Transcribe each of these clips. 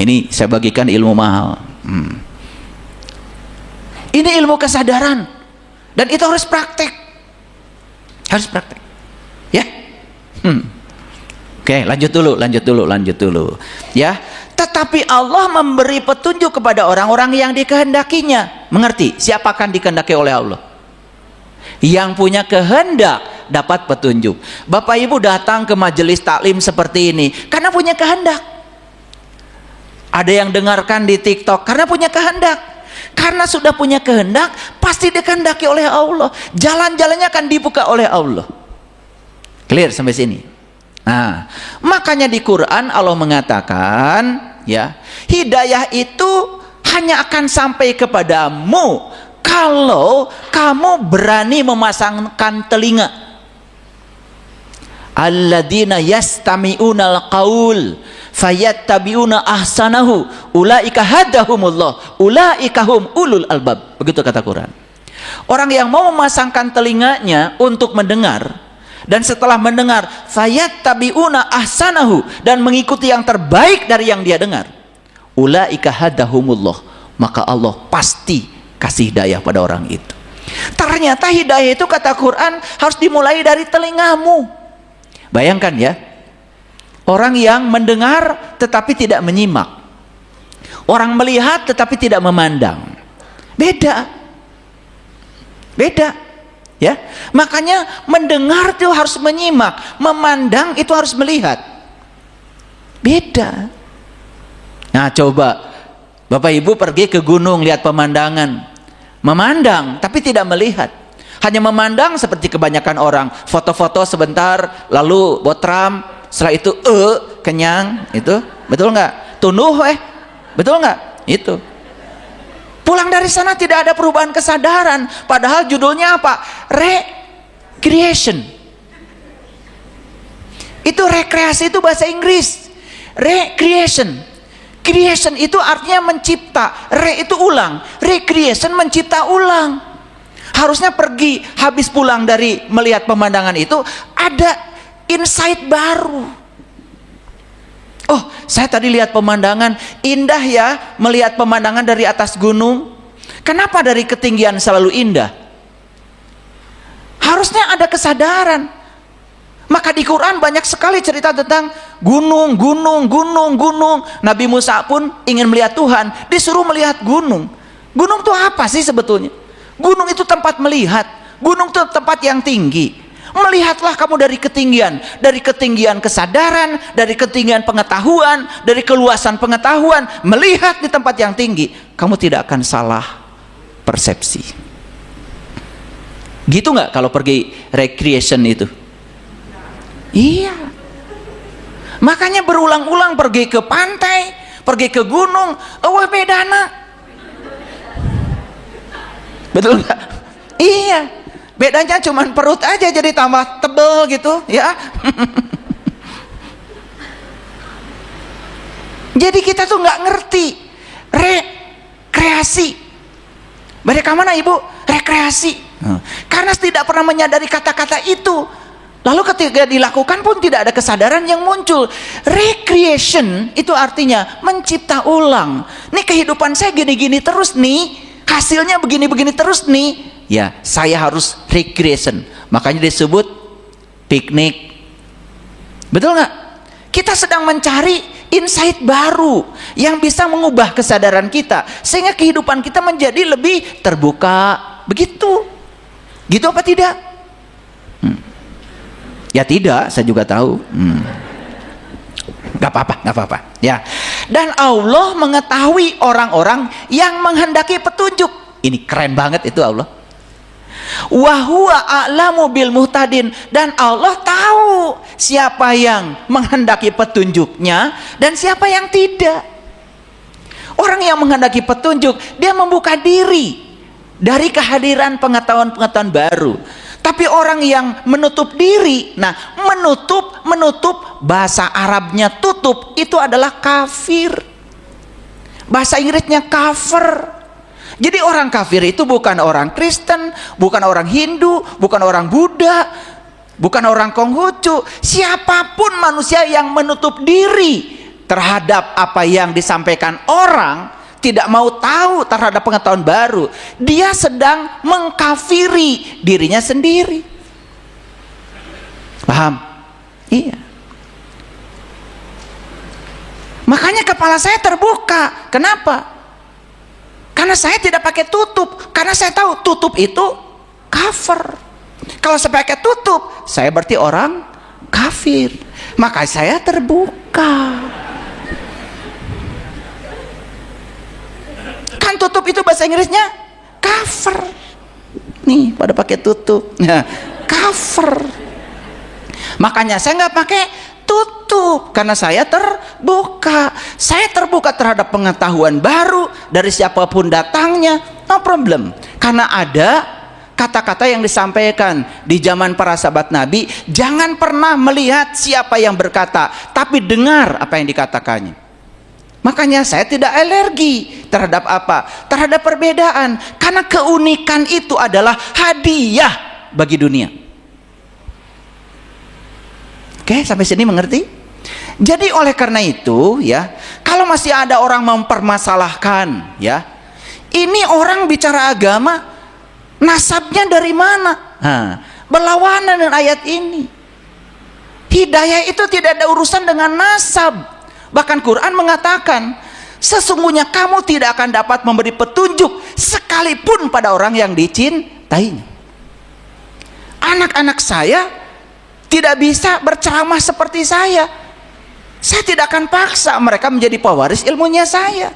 Ini saya bagikan ilmu mahal. Ini ilmu kesadaran, dan itu harus praktek. Harus praktek. Ya. Oke, lanjut dulu. Ya. Tetapi Allah memberi petunjuk kepada orang-orang yang dikehendakinya. Mengerti? Siapakah dikehendaki oleh Allah? Yang punya kehendak dapat petunjuk. Bapak Ibu datang ke majelis taklim seperti ini karena punya kehendak. Ada yang dengarkan di TikTok karena punya kehendak. Karena sudah punya kehendak, pasti dikehendaki oleh Allah. Jalan-jalannya akan dibuka oleh Allah. Clear sampai sini? Nah, makanya di Quran Allah mengatakan, ya, hidayah itu hanya akan sampai kepadamu kalau kamu berani memasangkan telinga. Alladzina yastami'unal qaul fayattabi'una ahsanahu ulaika hadahumullah ulaika hum ulul albab. Begitu kata Quran. Orang yang mau memasangkan telinganya untuk mendengar, dan setelah mendengar fayattabi'una ahsanahu, dan mengikuti yang terbaik dari yang dia dengar, ulaika hadahumullah, maka Allah pasti kasih hidayah pada orang itu. Ternyata hidayah itu kata Quran harus dimulai dari telingamu. Bayangkan ya, orang yang mendengar tetapi tidak menyimak, orang melihat tetapi tidak memandang, beda ya. Makanya mendengar itu harus menyimak, memandang itu harus melihat, beda. Nah coba Bapak Ibu pergi ke gunung, lihat pemandangan, memandang tapi tidak melihat, hanya memandang seperti kebanyakan orang, foto-foto sebentar lalu botram, setelah itu kenyang, itu betul nggak? Tunuh betul nggak? Itu pulang dari sana tidak ada perubahan kesadaran, padahal judulnya apa? Recreation. Itu rekreasi, itu bahasa Inggris. Recreation. Creation itu artinya mencipta, itu ulang, recreation mencipta ulang. Harusnya pergi, habis pulang dari melihat pemandangan itu ada insight baru. Oh, saya tadi lihat pemandangan indah ya, melihat pemandangan dari atas gunung. Kenapa dari ketinggian selalu indah? Harusnya ada kesadaran. Maka di Quran banyak sekali cerita tentang gunung. Nabi Musa pun ingin melihat Tuhan, disuruh melihat gunung. Gunung itu apa sih sebetulnya? Gunung itu tempat melihat. Gunung itu tempat yang tinggi. Melihatlah kamu dari ketinggian kesadaran, dari ketinggian pengetahuan, dari keluasan pengetahuan. Melihat di tempat yang tinggi, kamu tidak akan salah persepsi. Gitu nggak kalau pergi recreation itu? Iya. Makanya berulang-ulang pergi ke pantai, pergi ke gunung, beda nak. Betul nggak? Iya. Bedanya cuman perut aja jadi tambah tebel gitu, ya. Jadi kita tuh nggak ngerti rekreasi. Mereka mana ibu? Rekreasi. Karena tidak pernah menyadari kata-kata itu. Lalu ketika dilakukan pun tidak ada kesadaran yang muncul. Recreation itu artinya mencipta ulang. Nih kehidupan saya gini-gini terus nih. Hasilnya begini-begini terus nih, ya saya harus recreation. Makanya disebut piknik. Betul nggak? Kita sedang mencari insight baru yang bisa mengubah kesadaran kita, sehingga kehidupan kita menjadi lebih terbuka. Begitu? Gitu apa tidak? Ya tidak, saya juga tahu. Gak apa-apa, ya. Dan Allah mengetahui orang-orang yang menghendaki petunjuk. Ini keren banget itu Allah. Wa huwa a'lamu bil muhtadin, dan Allah tahu siapa yang menghendaki petunjuknya dan siapa yang tidak. Orang yang menghendaki petunjuk, dia membuka diri dari kehadiran pengetahuan-pengetahuan baru. Tapi orang yang menutup diri, nah menutup bahasa Arabnya tutup itu adalah kafir. Bahasa Inggrisnya kafir. Jadi orang kafir itu bukan orang Kristen, bukan orang Hindu, bukan orang Buddha, bukan orang Konghucu. Siapapun manusia yang menutup diri terhadap apa yang disampaikan orang, tidak mau tahu terhadap pengetahuan baru, dia sedang mengkafiri dirinya sendiri. Paham? Iya. Makanya kepala saya terbuka. Kenapa? Karena saya tidak pakai tutup. Karena saya tahu tutup itu kafir. Kalau saya pakai tutup, saya berarti orang kafir. Maka saya terbuka. Kan tutup itu bahasa Inggrisnya kafir. Nih pada pakai tutup. Nah, kafir. Makanya saya nggak pakai tutup, karena saya terbuka. Saya terbuka terhadap pengetahuan baru dari siapapun datangnya, no problem. Karena ada kata-kata yang disampaikan di zaman para sahabat Nabi, jangan pernah melihat siapa yang berkata, tapi dengar apa yang dikatakannya. Makanya saya tidak alergi terhadap apa? Terhadap perbedaan, karena keunikan itu adalah hadiah bagi dunia. Oke, sampai sini mengerti? Jadi oleh karena itu ya, kalau masih ada orang mempermasalahkan ya, ini orang bicara agama, nasabnya dari mana? Berlawanan dengan ayat ini. Hidayah itu tidak ada urusan dengan nasab. Bahkan Quran mengatakan, sesungguhnya kamu tidak akan dapat memberi petunjuk sekalipun pada orang yang dicintainya. Anak-anak saya tidak bisa berceramah seperti saya. Saya tidak akan paksa mereka menjadi pewaris ilmunya saya,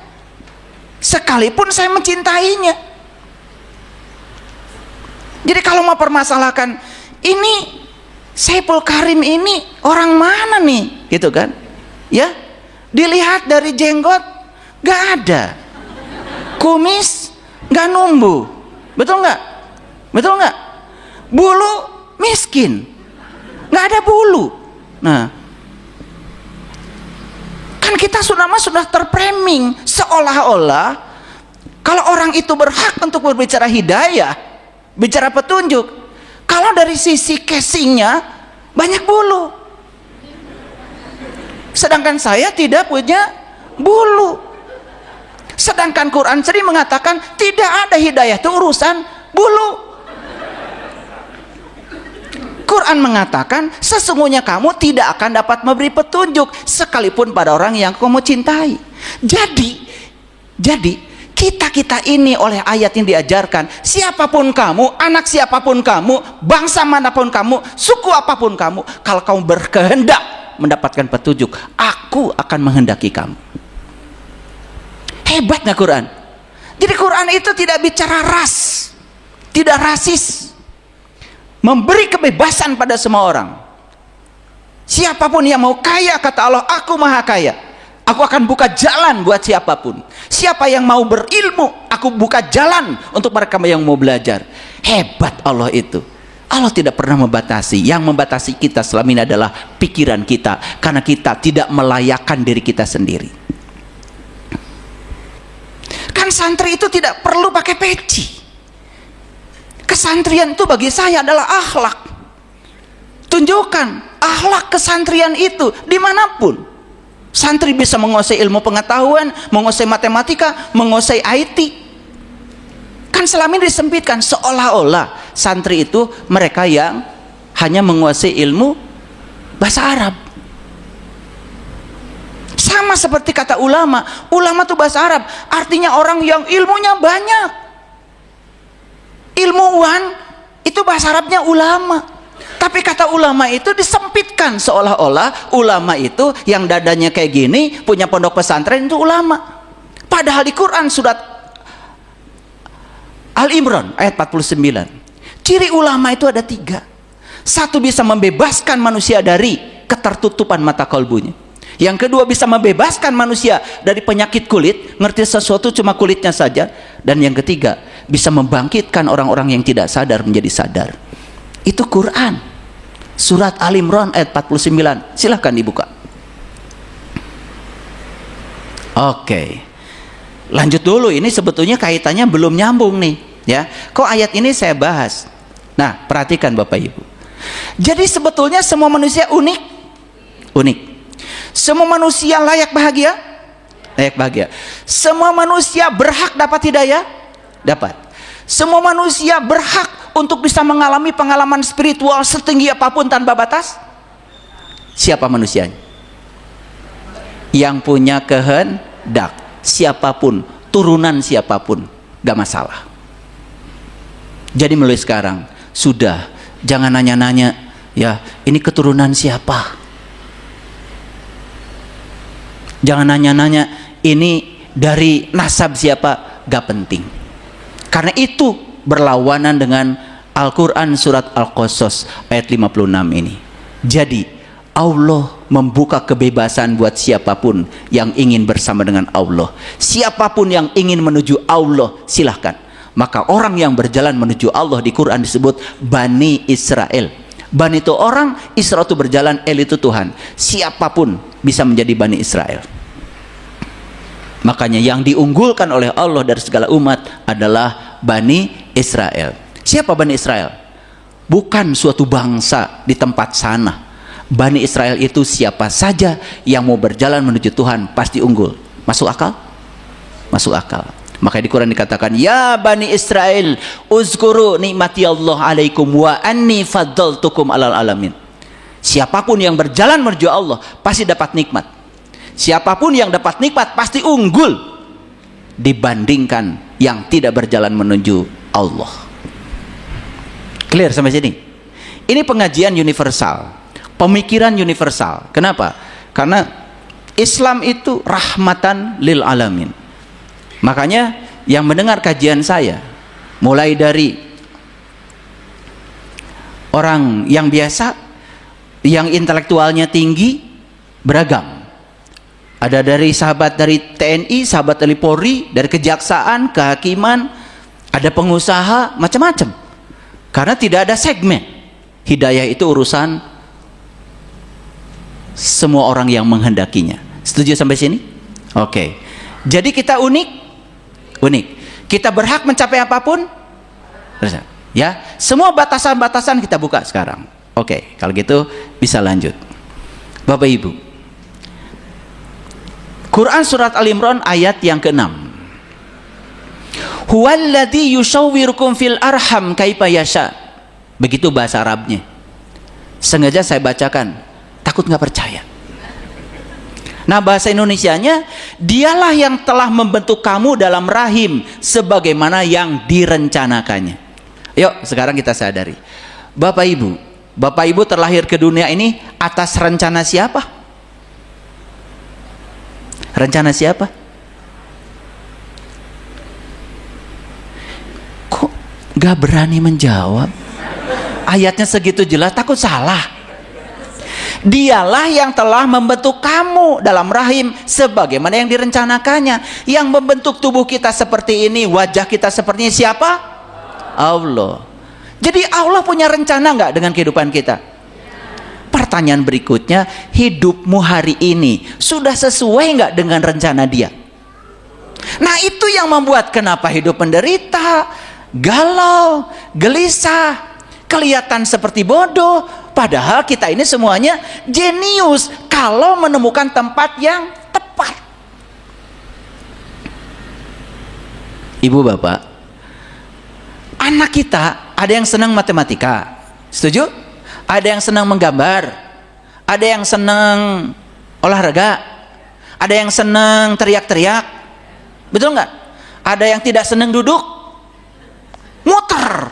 sekalipun saya mencintainya. Jadi kalau mau permasalahkan, ini Saiful Karim ini orang mana nih, gitu kan? Ya, dilihat dari jenggot gak ada, kumis gak numbuh, betul nggak? Betul nggak? Bulu miskin, nggak ada bulu. Nah, kan kita sudah terframing seolah-olah kalau orang itu berhak untuk berbicara hidayah, bicara petunjuk, kalau dari sisi casingnya banyak bulu, sedangkan saya tidak punya bulu. Sedangkan Quran sendiri mengatakan tidak ada hidayah itu urusan bulu. Quran mengatakan sesungguhnya kamu tidak akan dapat memberi petunjuk sekalipun pada orang yang kamu cintai. Jadi kita ini oleh ayat yang diajarkan, siapapun kamu, anak siapapun kamu, bangsa manapun kamu, suku apapun kamu, kalau kamu berkehendak mendapatkan petunjuk, aku akan menghendaki kamu. Hebatnya Quran. Jadi Quran itu tidak bicara ras, tidak rasis, memberi kebebasan pada semua orang. Siapapun yang mau kaya, kata Allah, aku maha kaya, aku akan buka jalan buat siapapun. Siapa yang mau berilmu, aku buka jalan untuk mereka yang mau belajar. Hebat Allah itu. Allah tidak pernah membatasi. Yang membatasi kita selama ini adalah pikiran kita, karena kita tidak melayakkan diri kita sendiri. Kan santri itu tidak perlu pakai peci. Kesantrian itu bagi saya adalah akhlak. Tunjukkan akhlak kesantrian itu dimanapun. Santri bisa menguasai ilmu pengetahuan, menguasai matematika, menguasai IT. Kan selama ini disempitkan seolah-olah santri itu mereka yang hanya menguasai ilmu bahasa Arab. Sama seperti kata ulama, ulama itu bahasa Arab, artinya orang yang ilmunya banyak. Ilmuwan itu bahasa Arabnya ulama. Tapi kata ulama itu disempitkan seolah-olah ulama itu yang dadanya kayak gini, punya pondok pesantren itu ulama. Padahal di Quran surat Al-Imran ayat 49, ciri ulama itu ada 3. Satu, bisa membebaskan manusia dari ketertutupan mata kalbunya. Yang kedua, bisa membebaskan manusia dari penyakit kulit, ngerti sesuatu cuma kulitnya saja. Dan yang ketiga, bisa membangkitkan orang-orang yang tidak sadar menjadi sadar. Itu Quran, surat Al-Imran ayat 49. Silahkan dibuka. Oke, lanjut dulu. Ini sebetulnya kaitannya belum nyambung nih ya. Kok ayat ini saya bahas? Nah, perhatikan Bapak Ibu. Jadi sebetulnya semua manusia unik. Semua manusia layak bahagia? Layak bahagia. Semua manusia berhak dapat hidayah? Dapat. Semua manusia berhak untuk bisa mengalami pengalaman spiritual setinggi apapun tanpa batas? Siapa manusianya? Yang punya kehendak. Siapapun, turunan siapapun, gak masalah. Jadi mulai sekarang, sudah, jangan nanya-nanya, ya ini keturunan siapa? Jangan nanya-nanya, ini dari nasab siapa? Gak penting. Karena itu berlawanan dengan Al-Quran surat Al-Qasas ayat 56 ini. Jadi Allah membuka kebebasan buat siapapun yang ingin bersama dengan Allah. Siapapun yang ingin menuju Allah, silahkan. Maka orang yang berjalan menuju Allah di Quran disebut Bani Israel. Bani itu orang, Isra itu berjalan, El itu Tuhan. Siapapun bisa menjadi Bani Israel. Makanya yang diunggulkan oleh Allah dari segala umat adalah Bani Israel. Siapa Bani Israel? Bukan suatu bangsa di tempat sana. Bani Israel itu siapa saja yang mau berjalan menuju Tuhan pasti unggul. Masuk akal? Masuk akal. Maka di Quran dikatakan, ya Bani Israel, uzkuru nikmati Allah alaikum wa anni faddaltukum alal alamin. Siapapun yang berjalan menuju Allah pasti dapat nikmat. Siapapun yang dapat nikmat pasti unggul dibandingkan yang tidak berjalan menuju Allah. Clear sampai sini? Ini pengajian universal, pemikiran universal. Kenapa? Karena Islam itu rahmatan lil alamin. Makanya yang mendengar kajian saya, mulai dari orang yang biasa, yang intelektualnya tinggi, beragam. Ada dari sahabat dari TNI, sahabat dari Polri, dari kejaksaan, kehakiman, ada pengusaha, macam-macam. Karena tidak ada segmen. Hidayah itu urusan semua orang yang menghendakinya. Setuju sampai sini? Oke. Jadi kita unik. Kita berhak mencapai apapun. Ya, semua batasan-batasan kita buka sekarang. Oke, kalau gitu bisa lanjut. Bapak Ibu, Quran surat Al-Imran ayat yang ke-6. Huwallazi yusawwirukum fil arham kaifa yasha. Begitu bahasa Arabnya. Sengaja saya bacakan, takut nggak percaya. Nah, bahasa Indonesianya, dialah yang telah membentuk kamu dalam rahim sebagaimana yang direncanakannya. Yuk, sekarang kita sadari. Bapak Ibu terlahir ke dunia ini atas rencana siapa? Rencana siapa? Kok gak berani menjawab? Ayatnya segitu jelas, takut salah. Dialah yang telah membentuk kamu dalam rahim sebagaimana yang direncanakannya. Yang membentuk tubuh kita seperti ini, wajah kita seperti ini, siapa? Allah. Jadi Allah punya rencana nggak dengan kehidupan kita? Pertanyaan berikutnya, hidupmu hari ini sudah sesuai nggak dengan rencana Dia? Nah, itu yang membuat kenapa hidup menderita, galau, gelisah, kelihatan seperti bodoh. Padahal kita ini semuanya jenius kalau menemukan tempat yang tepat. Ibu bapak, anak kita ada yang senang matematika, setuju? Ada yang senang menggambar, ada yang senang olahraga, ada yang senang teriak-teriak, betul nggak? Ada yang tidak senang duduk, muter.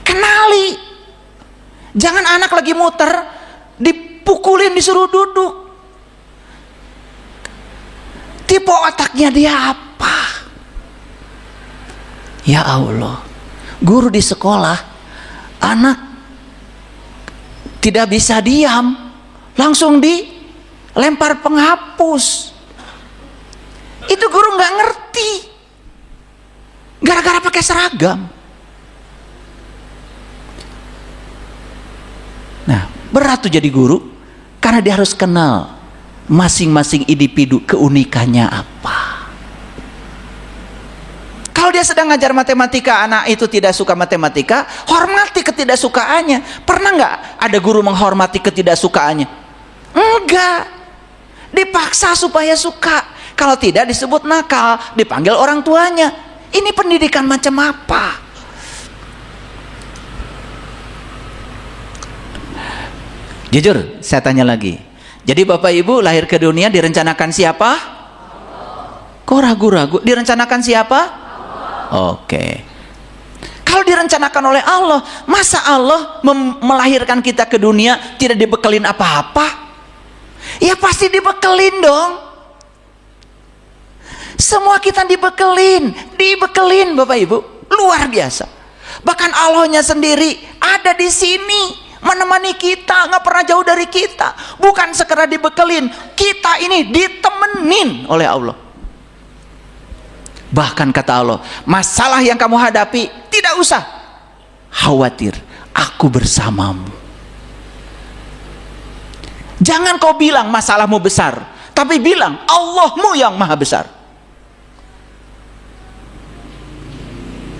Kenali, jangan anak lagi muter dipukulin disuruh duduk. Tipe otaknya dia apa? Ya Allah, guru di sekolah, anak tidak bisa diam, langsung dilempar penghapus. Itu guru nggak ngerti, gara-gara pakai seragam. Nah, berat tuh jadi guru, karena dia harus kenal masing-masing individu keunikannya apa. Kalau Kalau dia sedang ngajar matematika, anak itu tidak suka matematika, hormati ketidaksukaannya. Pernah nggak ada guru menghormati ketidaksukaannya? Enggak. Dipaksa supaya suka. Kalau tidak disebut nakal, dipanggil orang tuanya. Ini pendidikan macam apa? Jujur, saya tanya lagi. Jadi Bapak Ibu lahir ke dunia direncanakan siapa? Kok ragu-ragu? Direncanakan siapa? Oke. Kalau direncanakan oleh Allah, masa Allah melahirkan kita ke dunia tidak dibekelin apa-apa? Ya pasti dibekelin dong. Semua kita dibekelin Bapak Ibu, luar biasa. Bahkan Allahnya sendiri ada di sini, menemani kita, nggak pernah jauh dari kita. Bukan sekedar dibekelin, kita ini ditemenin oleh Allah. Bahkan kata Allah, masalah yang kamu hadapi tidak usah khawatir, aku bersamamu. Jangan kau bilang masalahmu besar, tapi bilang Allahmu yang maha besar.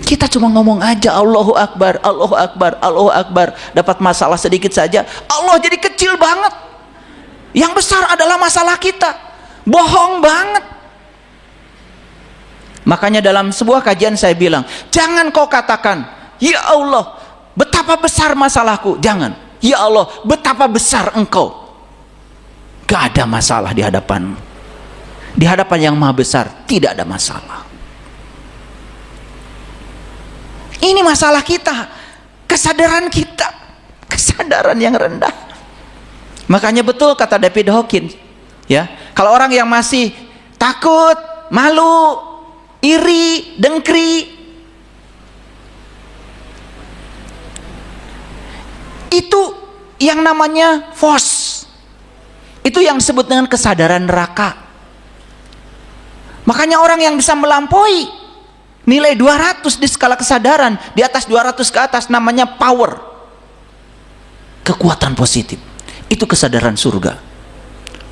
Kita cuma ngomong aja Allahu Akbar, Allahu Akbar, Allahu Akbar. Dapat masalah sedikit saja, Allah jadi kecil banget. Yang besar adalah masalah kita. Bohong banget. Makanya dalam sebuah kajian saya bilang, jangan kau katakan, ya Allah, betapa besar masalahku. Jangan, ya Allah, betapa besar engkau. Gak ada masalah di hadapanmu. Di hadapan yang maha besar tidak ada masalah. Ini masalah kita, kesadaran kita, kesadaran yang rendah. Makanya betul kata David Hawkins, ya, kalau orang yang masih takut, malu, iri, dengki, itu yang namanya fos. Itu yang disebut dengan kesadaran neraka. Makanya orang yang bisa melampaui nilai 200 di skala kesadaran, di atas 200 ke atas, namanya power, kekuatan positif. Itu kesadaran surga.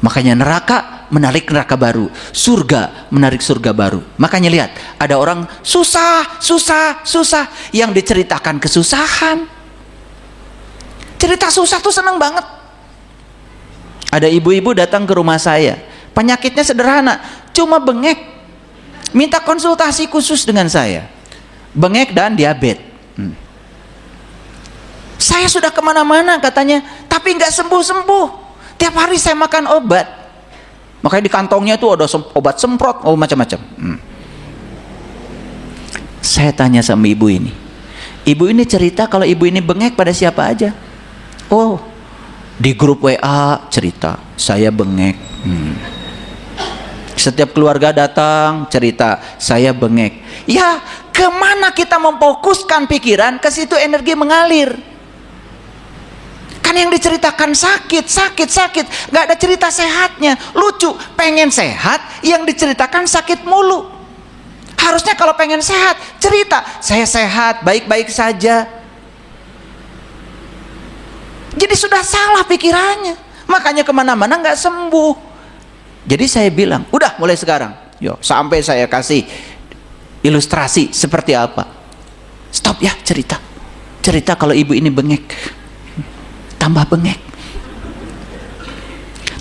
Makanya neraka menarik neraka baru, surga menarik surga baru. Makanya lihat, ada orang susah, yang diceritakan kesusahan. Cerita susah tuh seneng banget. Ada ibu-ibu datang ke rumah saya, penyakitnya sederhana, cuma bengek, minta konsultasi khusus dengan saya, bengek dan diabetes. Saya sudah kemana-mana katanya, tapi nggak sembuh-sembuh. Tiap hari saya makan obat, makanya di kantongnya itu ada obat semprot, macam-macam. Saya tanya sama ibu ini cerita kalau ibu ini bengek pada siapa aja. Di grup WA cerita, saya bengek. Setiap keluarga datang cerita, saya bengek. Ya, kemana kita memfokuskan pikiran, ke situ energi mengalir. Kan yang diceritakan sakit, gak ada cerita sehatnya. Lucu, pengen sehat, yang diceritakan sakit mulu. Harusnya kalau pengen sehat, cerita, saya sehat, baik-baik saja. Jadi sudah salah pikirannya, makanya kemana-mana nggak sembuh. Jadi saya bilang, udah mulai sekarang, sampai saya kasih ilustrasi seperti apa. Stop ya, cerita kalau ibu ini bengek, tambah bengek.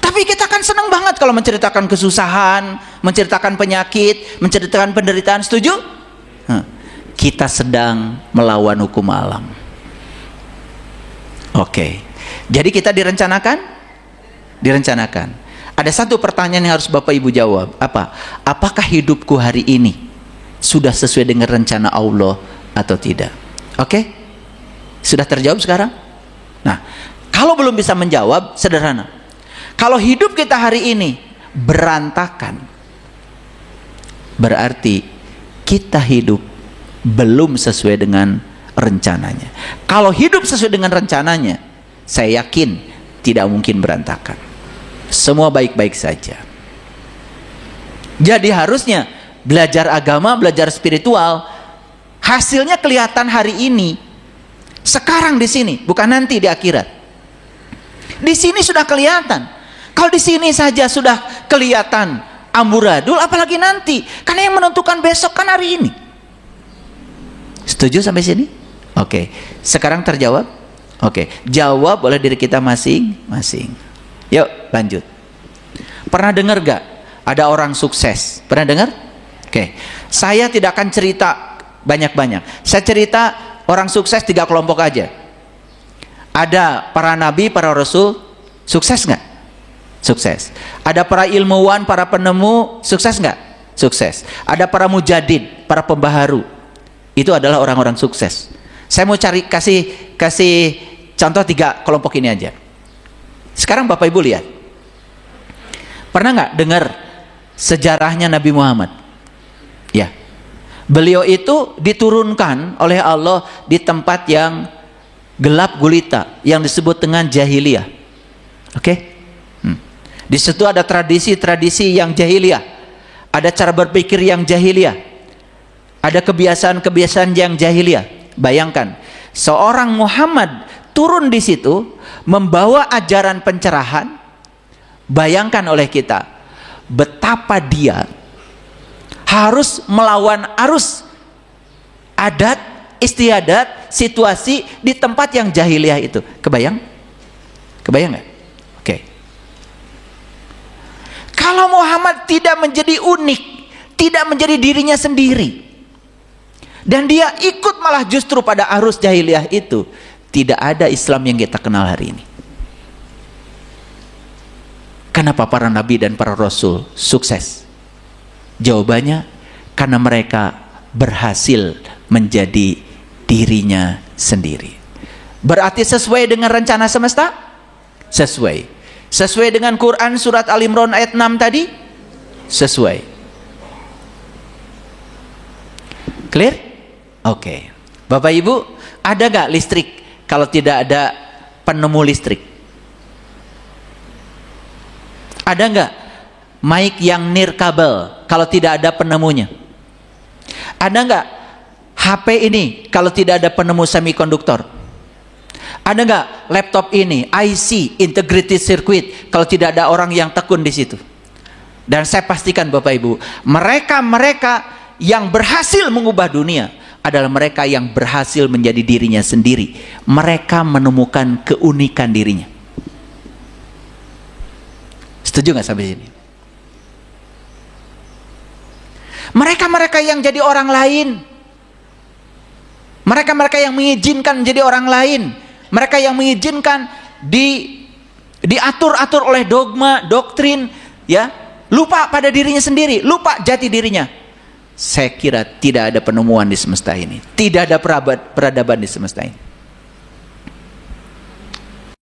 Tapi kita kan senang banget kalau menceritakan kesusahan, menceritakan penyakit, menceritakan penderitaan. Setuju? Kita sedang melawan hukum alam. Oke. Jadi kita direncanakan? Direncanakan. Ada satu pertanyaan yang harus Bapak Ibu jawab. Apa? Apakah hidupku hari ini sudah sesuai dengan rencana Allah atau tidak? Oke? Sudah terjawab sekarang? Nah, kalau belum bisa menjawab, sederhana. Kalau hidup kita hari ini berantakan, berarti kita hidup belum sesuai dengan rencananya. Kalau hidup sesuai dengan rencananya, saya yakin tidak mungkin berantakan. Semua baik-baik saja. Jadi harusnya belajar agama, belajar spiritual, hasilnya kelihatan hari ini, sekarang di sini, bukan nanti di akhirat. Di sini sudah kelihatan. Kalau di sini saja sudah kelihatan amburadul, apalagi nanti. Karena yang menentukan besok kan hari ini. Setuju sampai sini? Oke. Sekarang terjawab? Oke. Jawab oleh diri kita masing-masing. Yuk lanjut. Pernah dengar gak ada orang sukses? Pernah dengar? Oke. Saya tidak akan cerita banyak-banyak. Saya cerita orang sukses 3 kelompok aja. Ada para nabi, para rasul, sukses nggak? Sukses. Ada para ilmuwan, para penemu, sukses nggak? Sukses. Ada para mujadid, para pembaharu. Itu adalah orang-orang sukses. Saya mau kasih contoh 3 kelompok ini aja. Sekarang Bapak Ibu lihat. Pernah nggak dengar sejarahnya Nabi Muhammad? Ya. Beliau itu diturunkan oleh Allah di tempat yang gelap gulita, yang disebut dengan jahiliyah. Oke? Di situ ada tradisi-tradisi yang jahiliyah. Ada cara berpikir yang jahiliyah. Ada kebiasaan-kebiasaan yang jahiliyah. Bayangkan, seorang Muhammad turun di situ membawa ajaran pencerahan. Bayangkan oleh kita betapa dia harus melawan arus adat, istiadat, situasi di tempat yang jahiliyah itu. Kebayang? Kebayang nggak? Oke. Kalau Muhammad tidak menjadi unik, tidak menjadi dirinya sendiri, dan dia ikut malah justru pada arus jahiliyah itu, tidak ada Islam yang kita kenal hari ini. Kenapa para nabi dan para rasul sukses? Jawabannya, karena mereka berhasil menjadi dirinya sendiri. Berarti sesuai dengan rencana semesta? Sesuai. Sesuai dengan Quran surat Al-Imran ayat 6 tadi? Sesuai. Clear? Oke. Bapak Ibu, ada gak listrik kalau tidak ada penemu listrik? Ada gak mic yang nirkabel kalau tidak ada penemunya? Ada nggak HP ini kalau tidak ada penemu semikonduktor? Ada nggak laptop ini IC integrated circuit kalau tidak ada orang yang tekun di situ? Dan saya pastikan Bapak Ibu, mereka yang berhasil mengubah dunia adalah mereka yang berhasil menjadi dirinya sendiri. Mereka menemukan keunikan dirinya. Setuju nggak sampai sini? Mereka-mereka yang jadi orang lain, mereka-mereka yang mengizinkan menjadi orang lain, mereka yang mengizinkan diatur-atur oleh dogma, doktrin, ya, lupa pada dirinya sendiri, lupa jati dirinya. Saya kira tidak ada penemuan di semesta ini, tidak ada peradaban di semesta ini.